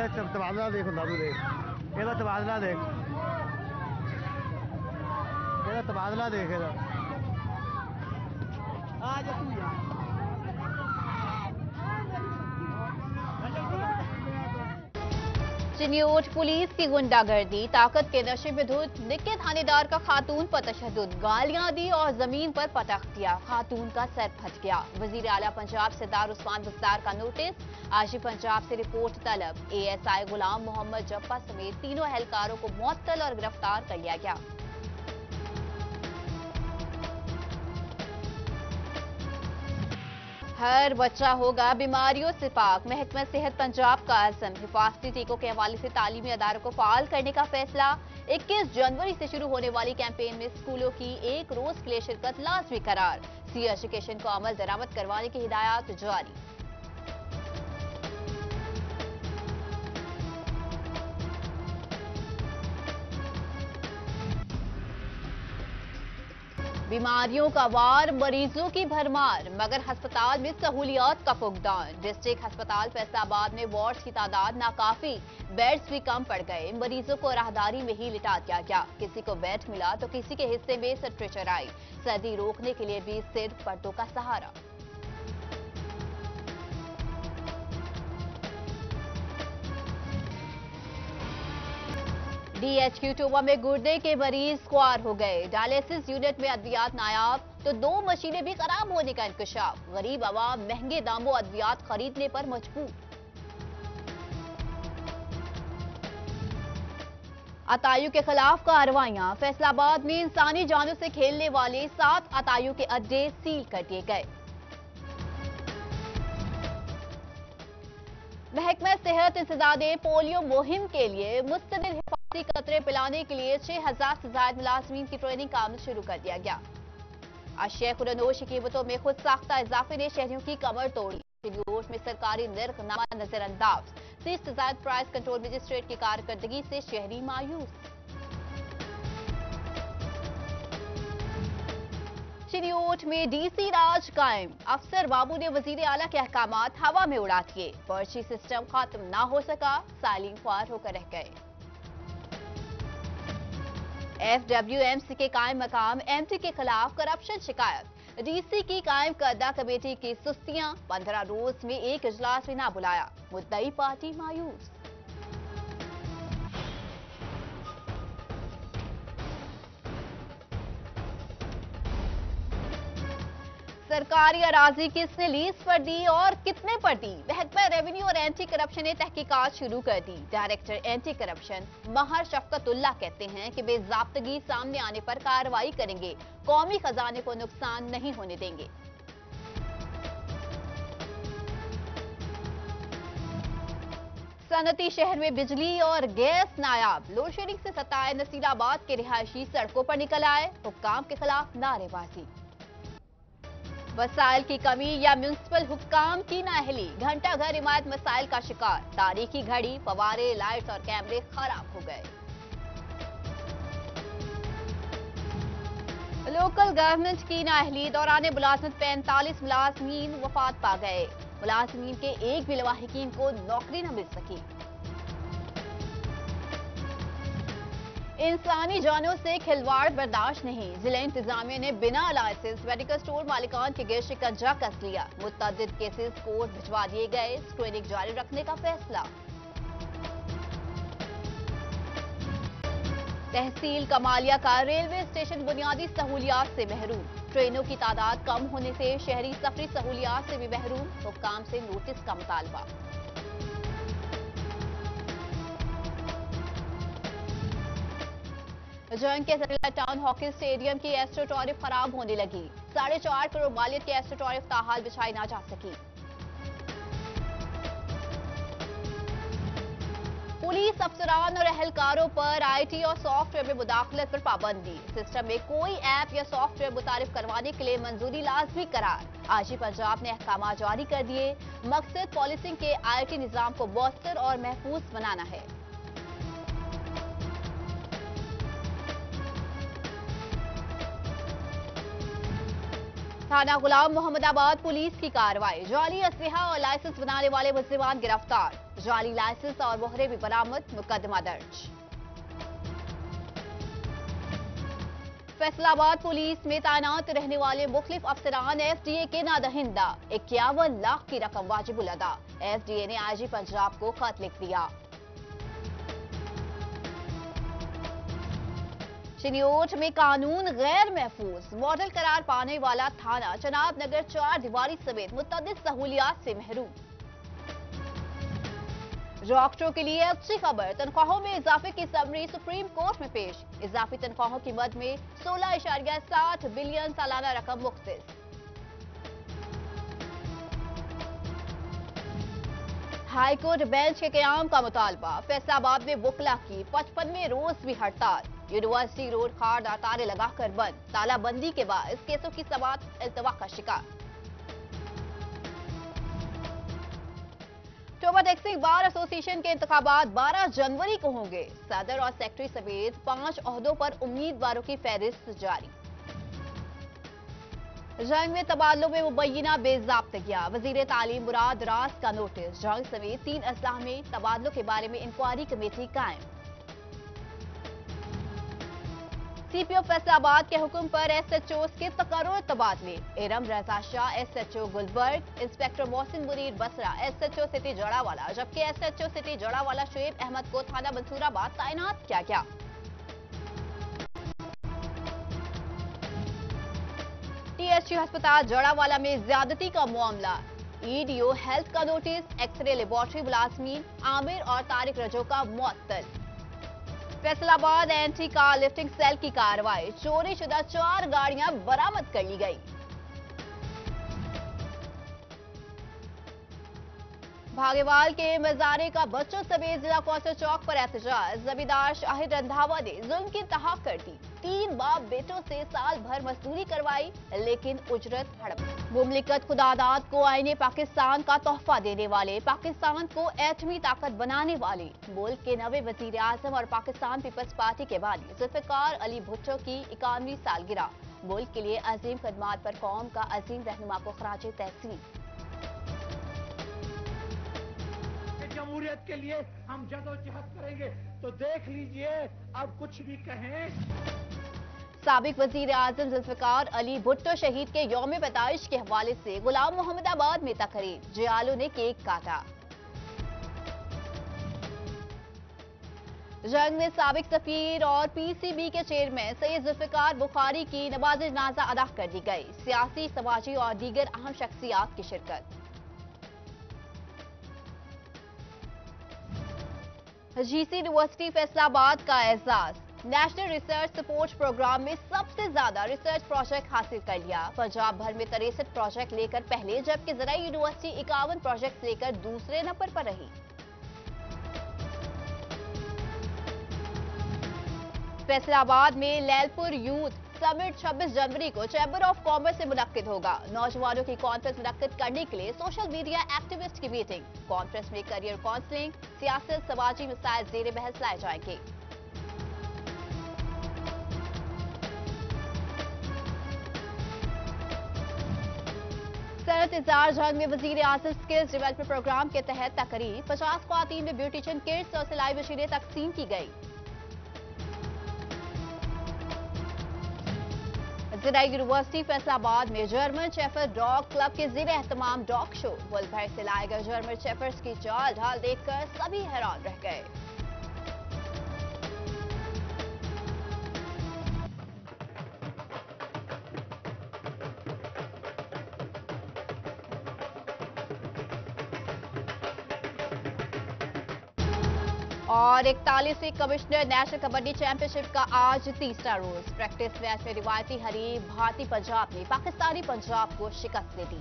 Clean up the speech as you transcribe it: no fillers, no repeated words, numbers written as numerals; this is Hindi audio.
तबादला देख ਹੁੰਦਾ ਤੂੰ ਦੇਖ ਇਹਦਾ ਤਬਾਦਲਾ ਦੇਖ ਇਹਦਾ ਤਬਾਦਲਾ ਦੇਖ ਇਹਦਾ ਆ ਜਾ ਤੂੰ ਯਾਰ चिन्योट पुलिस की गुंडागर्दी, ताकत के नशे में धुत निक्के थानेदार का खातून पर तशद्दुद, गालियां दी और जमीन पर पटक दिया, खातून का सर फट गया। वजीर आला पंजाब सरदार उस्मान बुज़दार का नोटिस, आजी पंजाब से रिपोर्ट तलब। ASI गुलाम मोहम्मद जप्पा समेत तीनों एहलकारों को मुअत्तल और गिरफ्तार कर लिया गया। हर बच्चा होगा बीमारियों से पाक, महकमा सेहत पंजाब का अज़म। हिफाजती टीकों के हवाले से तालीमी अदारों को फाल करने का फैसला। 21 जनवरी से शुरू होने वाली कैंपेन में स्कूलों की एक रोज के लिए शिरकत लाजमी करार। सी एजुकेशन को अमल दरामद करवाने की हिदायत जारी। बीमारियों का वार, मरीजों की भरमार, मगर अस्पताल में सहूलियात का फुकदान। डिस्ट्रिक्ट अस्पताल फैसलाबाद में वार्ड्स की तादाद नाकाफी, बेड्स भी कम पड़ गए। मरीजों को राहदारी में ही लिटा दिया गया। किसी को बेड मिला तो किसी के हिस्से में स्ट्रेचर आई। सर्दी रोकने के लिए भी सिर्फ पर्दों का सहारा। DHQ टोबा में गुर्दे के मरीज ख्वार हो गए। डायलिसिस यूनिट में अद्वियात नायाब तो 2 मशीनें भी खराब होने का इंकशाफ। गरीब आवाम महंगे दामों अद्वियात खरीदने पर मजबूर। अतायु के खिलाफ कार्रवाइयां, फैसलाबाद में इंसानी जानों से खेलने वाले 7 अतायु के अड्डे सील कर दिए गए। महकमा सेहत इंसदादे पोलियो मुहिम के लिए मुस्तनिद हिफाजती कतरे पिलाने के लिए 6000 से ज्यादा मुलाजमीन की ट्रेनिंग का अमल शुरू कर दिया गया। अशिया खुरनोश की कीमतों में खुद साख्ता इजाफे ने शहरियों की कमर तोड़ी। चिन्योट में सरकारी निर्खनामा नजरअंदाज, 30 से ज्यादा प्राइस कंट्रोल मजिस्ट्रेट की कारकर्दगी से शहरी मायूस। चिन्योट में DC राज कायम, अफसर बाबू ने वजीर आला के अहकामात हवा में उड़ा दिए। पर्ची सिस्टम खत्म ना हो सका, साइलिंग ख्वार होकर रह गए। FWMC के कायम मकाम MT के खिलाफ करप्शन शिकायत। DC की कायम करदा कमेटी की सुस्तियां, 15 रोज में एक इजलास भी ना बुलाया। मुद्दई पार्टी मायूस। सरकारी अराजी किसने लीज पर दी और कितने पर दी? महकमा रेवेन्यू और एंटी करप्शन ने तहकीकात शुरू कर दी। डायरेक्टर एंटी करप्शन महर शफकतुल्लाह कहते हैं कि बेजाब्तगी सामने आने पर कार्रवाई करेंगे, कौमी खजाने को नुकसान नहीं होने देंगे। सनती शहर में बिजली और गैस नायाब, लोड शेडिंग से सताए नसीराबाद के रिहायशी सड़कों पर निकल आए। हुक्काम के खिलाफ नारेबाजी। वसाइल की कमी या म्यूनिसिपल हुक्काम की नाअहली, घंटा घर इमारत मसाइल का शिकार। तारीखी घड़ी, फवारे, लाइट्स और कैमरे खराब हो गए। लोकल गवर्नमेंट की नाअहली, दौरान मुलाजमत 45 मुलाजमीन वफात पा गए। मुलाजमीन के एक भी लवाहिकीन को नौकरी न मिल सकी। इंसानी जानों से खिलवाड़ बर्दाश्त नहीं, जिला इंतजामिया ने बिना लाइसेंस मेडिकल स्टोर मालिकान के गिर शिकंजा कस लिया। मुतअद्दिद केसेस कोर्ट भिजवा दिए गए, स्क्रीनिंग जारी रखने का फैसला। तहसील कमालिया का रेलवे स्टेशन बुनियादी सहूलियात से महरूम, ट्रेनों की तादाद कम होने से शहरी सफरी सहूलियात से भी महरूम। हुक्काम से नोटिस का मुतालबा। जंग के जरिए टाउन हॉकी स्टेडियम की एस्ट्रोटॉरिफ खराब होने लगी। 4.5 करोड़ मालियत की एस्ट्रोटॉरिफ ताहाल बिछाई ना जा सकी। पुलिस अफसरान और अहलकारों पर IT और सॉफ्टवेयर में मुदाखलत पर पाबंदी। सिस्टम में कोई ऐप या सॉफ्टवेयर मुतारिफ करवाने के लिए मंजूरी लाजमी करार। आजी पंजाब ने अहकाम जारी कर दिए। मकसद पॉलिसिंग के IT निजाम को मौसर और महफूज बनाना है। थाना गुलाम मोहम्मदाबाद पुलिस की कार्रवाई, जाली असलहा और लाइसेंस बनाने वाले मुल्जिमान गिरफ्तार। जाली लाइसेंस और मोहरे भी बरामद, मुकदमा दर्ज। फैसलाबाद पुलिस में तैनात रहने वाले मुख्तलिफ अफसरान एसडीए के नादहिंदा, 51 लाख की रकम वाजिबुल अदा। एसडीए ने आईजी पंजाब को खत लिख दिया। चिन्योट में कानून गैर महफूज, मॉडल करार पाने वाला थाना चनाब नगर 4 दीवारी समेत मुतअद्दिद सहूलियात से महरूम। डॉक्टरों के लिए अच्छी खबर, तनख्वाहों में इजाफे की समरी सुप्रीम कोर्ट में पेश। इजाफी तनख्वाहों की मद में 16.60 बिलियन सालाना रकम मुख्तस। हाईकोर्ट बेंच के कयाम का मुतालबा, फैसलाबाद में वकला की 55वें रोज भी हड़ताल। यूनिवर्सिटी रोड खारदार तारे लगाकर बंद, तालाबंदी के बाद इस केसों की समाअत इल्तवा का शिकार। टोबा टैक्सी बार एसोसिएशन के इंतखाबात 12 जनवरी को होंगे। सदर और सेक्रेटरी समेत 5 ओहदों पर उम्मीदवारों की फहरिस्त जारी। जंग में तबादलों में मुबैना बेज़ाब्तगियां, वजीर तालीम मुराद राज का नोटिस। जंग समेत 3 अजला में तबादलों के बारे में इंक्वायरी कमेटी कायम। सीपीओ फैसलाबाद के हुक्म पर एसएचओ के तकर्रुर तबादले। Iram Raza Shah SHO Gulberg, inspector Mohsin Munir Basra SHO city Jaranwala, जबकि एसएचओ सिटी जड़ावाला शुएब अहमद को थाना मंसूराबाद तैनात किया गया। टीएचयू अस्पताल जड़ावाला में ज्यादती का मामला, ईडीओ हेल्थ का नोटिस। एक्सरे लेबोरेटरी मुलाजमीन आमिर और तारिक रजो का मुअत्तल। Faisalabad anti car lifting cell की कार्रवाई, चोरी शुदा 4 गाड़ियां बरामद कर ली गई। भागेवाल के मजारे का बच्चों समेत जिला कौंसल चौक पर एहतजाज। जमींदार शाहिद रंधावा ने जुल्म की इंतहा कर दी। 3 बाप बेटों से साल भर मजदूरी करवाई, लेकिन उजरत हड़प। मुमलिकत खुदादाद को आईने पाकिस्तान का तोहफा देने वाले, पाकिस्तान को एटमी ताकत बनाने वाले मुल्क के नवे वजीर आजम और पाकिस्तान पीपल्स पार्टी के बानी जुल्फिकार अली भुट्टो की 51वीं सालगिरह। मुल्क के लिए अजीम खदमात पर कौम का अजीम रहनुमा को खराज तहसीन। जमहूरियत के लिए हम जदोजहद करेंगे, तो देख लीजिए अब कुछ भी कहें। साबिक वजीर आजम जुल्फिकार अली भुट्टो शहीद के यौम पैदाइश के हवाले से गुलाम मोहम्मदाबाद में तकरीर, जियालो ने केक काटा। जंग में साबिक सफीर और पीसीबी के चेयरमैन सैयद जुल्फिकार बुखारी की नमाज जनाजा अदा कर दी गई। सियासी, समाजी और दीगर अहम शख्सियात की शिरकत। जीसी यूनिवर्सिटी फैसलाबाद का एजाज, नेशनल रिसर्च सपोर्ट प्रोग्राम में सबसे ज्यादा रिसर्च प्रोजेक्ट हासिल कर लिया। पंजाब भर में 63 प्रोजेक्ट लेकर पहले, जबकि ज़राई यूनिवर्सिटी 51 प्रोजेक्ट लेकर दूसरे नंबर पर रही। फैसलाबाद में लैलपुर यूथ समिट 26 जनवरी को चैम्बर ऑफ कॉमर्स से मुनक्किद होगा। नौजवानों की कॉन्फ्रेंस मुनक्किद करने के लिए सोशल मीडिया एक्टिविस्ट की मीटिंग। कॉन्फ्रेंस में करियर काउंसलिंग, सियासत, समाजी मसाइल ज़ेर बहस लाए जाएंगे। सनत इजार जंग में वजीर आजम स्किल्स डेवलपमेंट प्रोग्राम के तहत तकरीब। 50 ख्वातीन में ब्यूटिशियन किट्स और सिलाई मशीनें तकसीम की गई। ज़राई यूनिवर्सिटी फैसलाबाद में जर्मन शेफर्ड डॉग क्लब के ज़ेर एहतमाम डॉग शो। मुल्क भर से लाए गए जर्मन शेफर्ड्स की चाल ढाल देखकर सभी हैरान रह गए। और 41वीं कमिश्नर नेशनल कबड्डी चैंपियनशिप का आज तीसरा रोज। प्रैक्टिस मैच में रिवायती हरीफ भारतीय पंजाब ने पाकिस्तानी पंजाब को शिकस्त दे दी।